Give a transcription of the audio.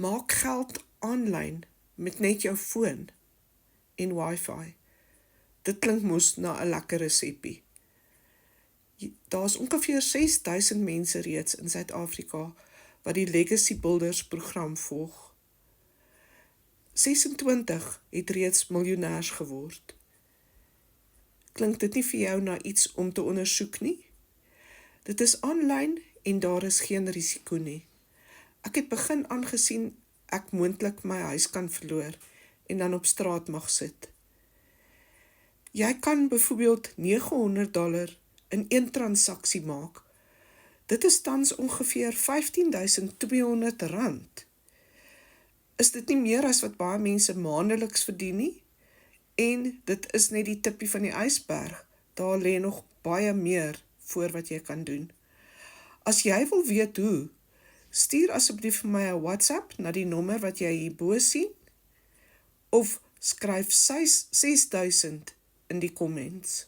Maak geld aanlyn met net jou foon en wifi. Dit klink mos na 'n lekker resepie. Daar is ongeveer 6000 mense reeds in Suid-Afrika wat die Legacy Builders program volg. 26 het reeds miljonêers geword. Klink dit nie vir jou na iets om te ondersoek nie? Dit is aanlyn en daar is geen risiko nie. Ek het begin aangesien ek moontlik my huis kan verloor en dan op straat mag sit. Jy kan byvoorbeeld $900 in een transaksie maak. Dit is tans ongeveer R15.200. Is dit nie meer as wat baie mense maandeliks verdien nie? En dit is net die tippie van die ysberg. Daar lê nog baie meer voor wat jy kan doen. As jy wil weet hoe, stuur asseblief vir my 'n WhatsApp na die nommer wat jy hierbo sien, of skryf 6000 in die comments.